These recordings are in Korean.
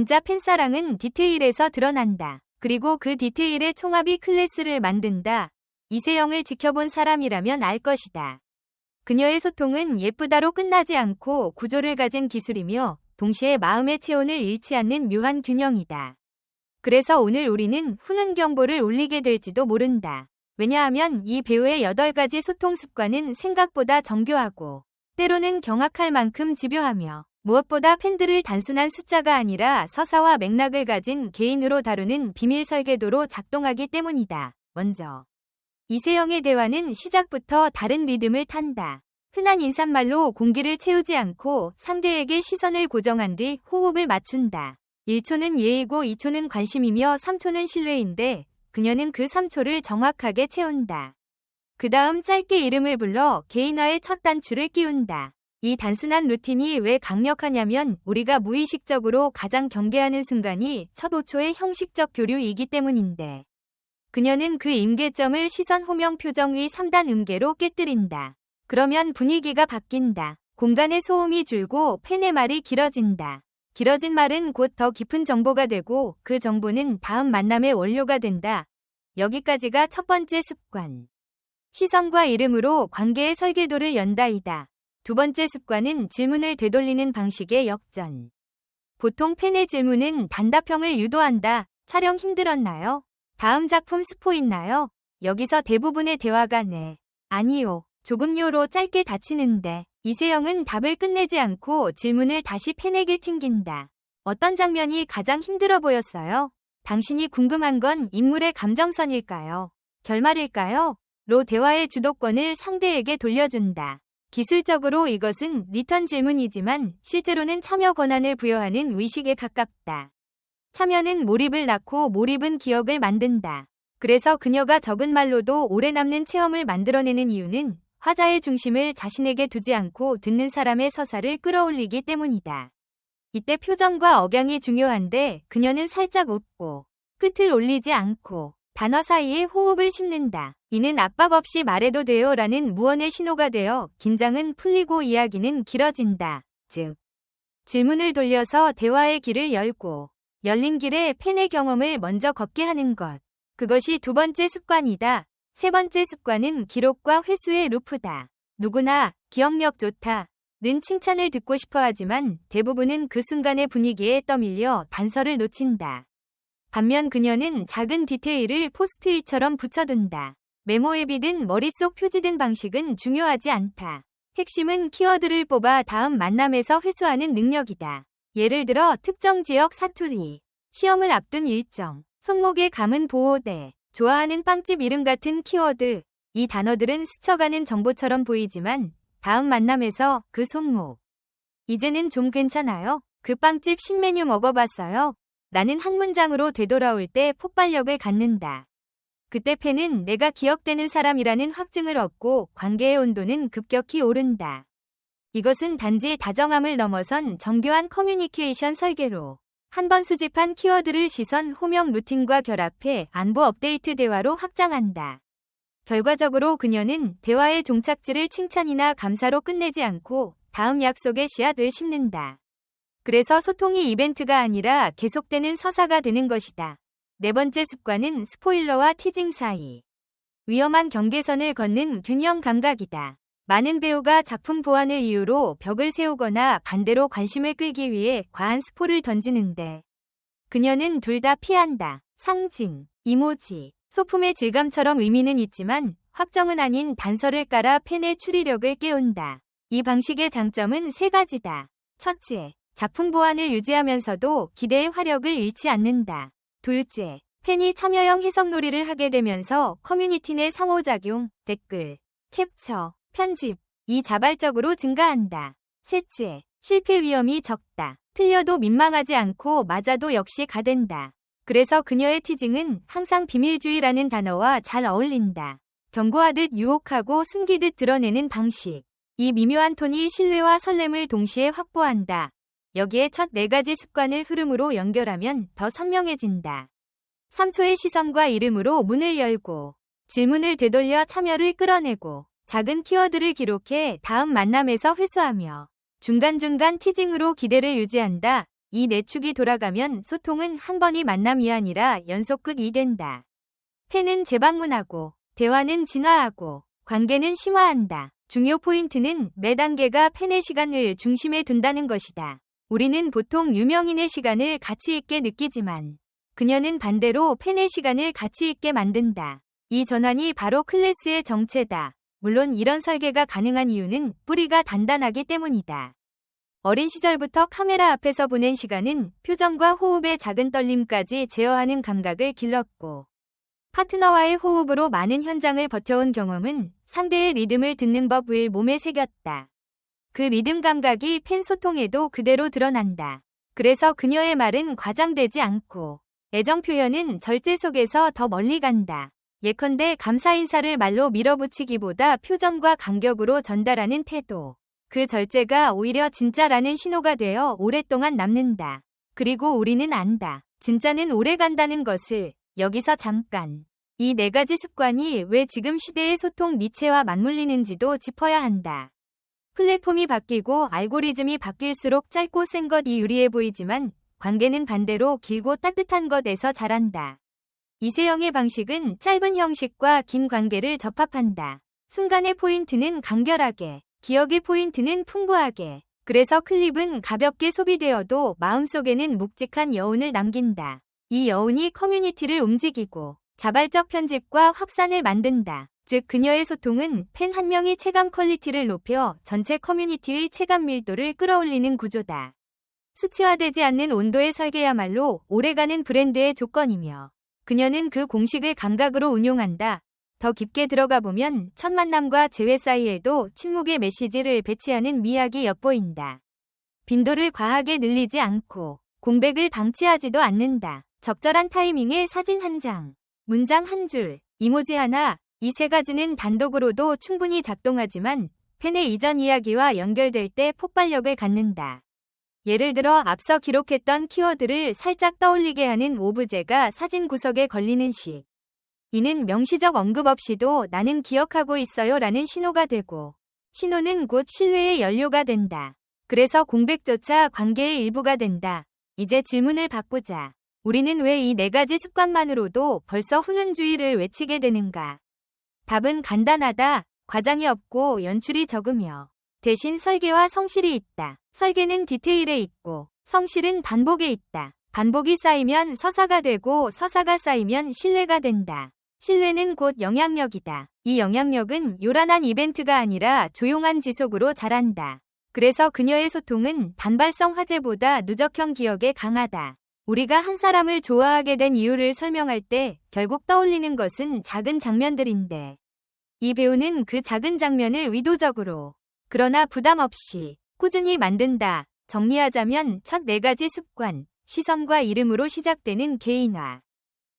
진짜 팬사랑은 디테일에서 드러난다. 그리고 그 디테일의 총합이 클래스를 만든다. 이세영을 지켜본 사람이라면 알 것이다. 그녀의 소통은 예쁘다로 끝나지 않고 구조를 가진 기술이며 동시에 마음의 체온을 잃지 않는 묘한 균형이다. 그래서 오늘 우리는 훈훈 경보를 울리게 될지도 모른다. 왜냐하면 이 배우의 8가지 소통 습관은 생각보다 정교하고 때로는 경악할 만큼 집요하며 무엇보다 팬들을 단순한 숫자가 아니라 서사와 맥락을 가진 개인으로 다루는 비밀 설계도로 작동하기 때문이다. 먼저 이세영의 대화는 시작부터 다른 리듬을 탄다. 흔한 인사말로 공기를 채우지 않고 상대에게 시선을 고정한 뒤 호흡을 맞춘다. 1초는 예의고 2초는 관심이며 3초는 신뢰인데 그녀는 그 3초를 정확하게 채운다. 그 다음 짧게 이름을 불러 개인화의 첫 단추를 끼운다. 이 단순한 루틴이 왜 강력하냐면 우리가 무의식적으로 가장 경계하는 순간이 첫 5초의 형식적 교류이기 때문인데 그녀는 그 임계점을 시선 호명 표정 위 3단 음계로 깨뜨린다. 그러면 분위기가 바뀐다. 공간의 소음이 줄고 팬의 말이 길어진다. 길어진 말은 곧 더 깊은 정보가 되고 그 정보는 다음 만남의 원료가 된다. 여기까지가 첫 번째 습관. 시선과 이름으로 관계의 설계도를 연다이다. 두 번째 습관은 질문을 되돌리는 방식의 역전. 보통 팬의 질문은 단답형을 유도한다. 촬영 힘들었나요? 다음 작품 스포 있나요? 여기서 대부분의 대화가 네, 아니요, 조금요로 짧게 닫히는데 이세영은 답을 끝내지 않고 질문을 다시 팬에게 튕긴다. 어떤 장면이 가장 힘들어 보였어요? 당신이 궁금한 건 인물의 감정선일까요? 결말일까요? 로 대화의 주도권을 상대에게 돌려준다. 기술적으로 이것은 리턴 질문이지만 실제로는 참여 권한을 부여하는 의식에 가깝다. 참여는 몰입을 낳고 몰입은 기억을 만든다. 그래서 그녀가 적은 말로도 오래 남는 체험을 만들어내는 이유는 화자의 중심을 자신에게 두지 않고 듣는 사람의 서사를 끌어올리기 때문이다. 이때 표정과 억양이 중요한데 그녀는 살짝 웃고 끝을 올리지 않고 단어 사이에 호흡을 심는다. 이는 압박 없이 말해도 돼요 라는 무언의 신호가 되어 긴장은 풀리고 이야기는 길어진다. 즉, 질문을 돌려서 대화의 길을 열고 열린 길에 팬의 경험을 먼저 걷게 하는 것. 그것이 두 번째 습관이다. 세 번째 습관은 기록과 회수의 루프다. 누구나 기억력 좋다 는 칭찬을 듣고 싶어 하지만 대부분은 그 순간의 분위기에 떠밀려 단서를 놓친다. 반면 그녀는 작은 디테일을 포스트잇처럼 붙여둔다. 메모 앱이든 머릿속 표지든 방식은 중요하지 않다. 핵심은 키워드를 뽑아 다음 만남에서 회수하는 능력이다. 예를 들어 특정 지역 사투리, 시험을 앞둔 일정, 손목에 감은 보호대, 좋아하는 빵집 이름 같은 키워드. 이 단어들은 스쳐가는 정보처럼 보이지만 다음 만남에서 그 손목. 이제는 좀 괜찮아요? 그 빵집 신메뉴 먹어봤어요? 라는 한 문장으로 되돌아올 때 폭발력을 갖는다. 그때 팬은 내가 기억되는 사람이라는 확증을 얻고 관계의 온도는 급격히 오른다. 이것은 단지 다정함을 넘어선 정교한 커뮤니케이션 설계로 한 번 수집한 키워드를 시선 호명 루틴과 결합해 안부 업데이트 대화로 확장한다. 결과적으로 그녀는 대화의 종착지를 칭찬이나 감사로 끝내지 않고 다음 약속의 씨앗을 심는다. 그래서 소통이 이벤트가 아니라 계속되는 서사가 되는 것이다. 네 번째 습관은 스포일러와 티징 사이. 위험한 경계선을 걷는 균형 감각이다. 많은 배우가 작품 보완을 이유로 벽을 세우거나 반대로 관심을 끌기 위해 과한 스포를 던지는데 그녀는 둘 다 피한다. 상징, 이모지, 소품의 질감처럼 의미는 있지만 확정은 아닌 단서를 깔아 팬의 추리력을 깨운다. 이 방식의 장점은 세 가지다. 첫째, 작품 보완을 유지하면서도 기대의 화력을 잃지 않는다. 둘째, 팬이 참여형 해석놀이를 하게 되면서 커뮤니티 내 상호작용, 댓글, 캡처, 편집, 이 자발적으로 증가한다. 셋째, 실패 위험이 적다. 틀려도 민망하지 않고 맞아도 역시 가된다. 그래서 그녀의 티징은 항상 비밀주의라는 단어와 잘 어울린다. 경고하듯 유혹하고 숨기듯 드러내는 방식. 이 미묘한 톤이 신뢰와 설렘을 동시에 확보한다. 여기에 첫 4가지 습관을 흐름으로 연결하면 더 선명해진다. 3초의 시선과 이름으로 문을 열고 질문을 되돌려 참여를 끌어내고 작은 키워드를 기록해 다음 만남에서 회수하며 중간중간 티징으로 기대를 유지한다. 이 네 축이 돌아가면 소통은 한 번이 만남이 아니라 연속극이 된다. 팬은 재방문하고, 대화는 진화하고, 관계는 심화한다. 중요 포인트는 매 단계가 팬의 시간을 중심에 둔다는 것이다. 우리는 보통 유명인의 시간을 가치 있게 느끼지만 그녀는 반대로 팬의 시간을 가치 있게 만든다. 이 전환이 바로 클래스의 정체다. 물론 이런 설계가 가능한 이유는 뿌리가 단단하기 때문이다. 어린 시절부터 카메라 앞에서 보낸 시간은 표정과 호흡의 작은 떨림까지 제어하는 감각을 길렀고, 파트너와의 호흡으로 많은 현장을 버텨온 경험은 상대의 리듬을 듣는 법을 몸에 새겼다. 그 리듬 감각이 팬 소통에도 그대로 드러난다. 그래서 그녀의 말은 과장되지 않고 애정 표현은 절제 속에서 더 멀리 간다. 예컨대 감사 인사를 말로 밀어붙이기보다 표정과 간격으로 전달하는 태도. 그 절제가 오히려 진짜라는 신호가 되어 오랫동안 남는다. 그리고 우리는 안다. 진짜는 오래 간다는 것을. 여기서 잠깐. 이 네 가지 습관이 왜 지금 시대의 소통 니체와 맞물리는지도 짚어야 한다. 플랫폼이 바뀌고 알고리즘이 바뀔수록 짧고 센 것이 유리해 보이지만 관계는 반대로 길고 따뜻한 것에서 자란다. 이세영의 방식은 짧은 형식과 긴 관계를 접합한다. 순간의 포인트는 간결하게, 기억의 포인트는 풍부하게. 그래서 클립은 가볍게 소비되어도 마음속에는 묵직한 여운을 남긴다. 이 여운이 커뮤니티를 움직이고 자발적 편집과 확산을 만든다. 즉 그녀의 소통은 팬 한 명이 체감 퀄리티를 높여 전체 커뮤니티의 체감 밀도를 끌어올리는 구조다. 수치화되지 않는 온도의 설계야말로 오래가는 브랜드의 조건이며 그녀는 그 공식을 감각으로 운용한다. 더 깊게 들어가 보면 첫 만남과 재회 사이에도 침묵의 메시지를 배치하는 미학이 엿보인다. 빈도를 과하게 늘리지 않고 공백을 방치하지도 않는다. 적절한 타이밍에 사진 한 장, 문장 한 줄, 이모지 하나, 이 세 가지는 단독으로도 충분히 작동하지만 팬의 이전 이야기와 연결될 때 폭발력을 갖는다. 예를 들어 앞서 기록했던 키워드를 살짝 떠올리게 하는 오브제가 사진 구석에 걸리는 식. 이는 명시적 언급 없이도 나는 기억하고 있어요 라는 신호가 되고, 신호는 곧 신뢰의 연료가 된다. 그래서 공백조차 관계의 일부가 된다. 이제 질문을 바꾸자. 우리는 왜 이 네 가지 습관만으로도 벌써 훈훈주의를 외치게 되는가? 답은 간단하다. 과장이 없고 연출이 적으며 대신 설계와 성실이 있다. 설계는 디테일에 있고 성실은 반복에 있다. 반복이 쌓이면 서사가 되고 서사가 쌓이면 신뢰가 된다. 신뢰는 곧 영향력이다. 이 영향력은 요란한 이벤트가 아니라 조용한 지속으로 자란다. 그래서 그녀의 소통은 단발성 화제보다 누적형 기억에 강하다. 우리가 한 사람을 좋아하게 된 이유를 설명할 때 결국 떠올리는 것은 작은 장면들인데, 이 배우는 그 작은 장면을 의도적으로, 그러나 부담 없이 꾸준히 만든다. 정리하자면 첫 네 가지 습관, 시선과 이름으로 시작되는 개인화,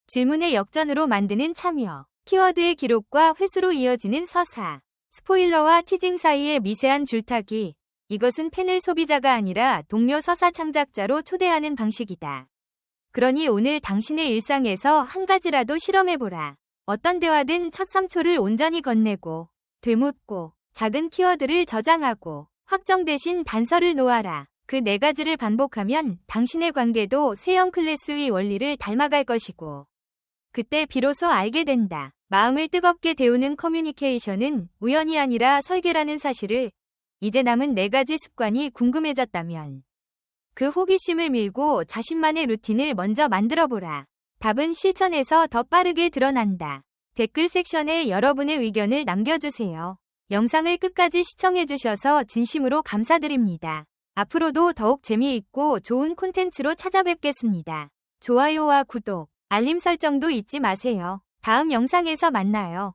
질문의 역전으로 만드는 참여, 키워드의 기록과 회수로 이어지는 서사, 스포일러와 티징 사이의 미세한 줄타기. 이것은 팬을 소비자가 아니라 동료 서사 창작자로 초대하는 방식이다. 그러니 오늘 당신의 일상에서 한 가지라도 실험해보라. 어떤 대화든 첫 3초를 온전히 건네고, 되묻고, 작은 키워드를 저장하고, 확정 대신 단서를 놓아라. 그 네 가지를 반복하면 당신의 관계도 세형 클래스의 원리를 닮아갈 것이고, 그때 비로소 알게 된다. 마음을 뜨겁게 데우는 커뮤니케이션은 우연이 아니라 설계라는 사실을. 이제 남은 네 가지 습관이 궁금해졌다면 그 호기심을 밀고 자신만의 루틴을 먼저 만들어보라. 답은 실천에서 더 빠르게 드러난다. 댓글 섹션에 여러분의 의견을 남겨주세요. 영상을 끝까지 시청해주셔서 진심으로 감사드립니다. 앞으로도 더욱 재미있고 좋은 콘텐츠로 찾아뵙겠습니다. 좋아요와 구독, 알림 설정도 잊지 마세요. 다음 영상에서 만나요.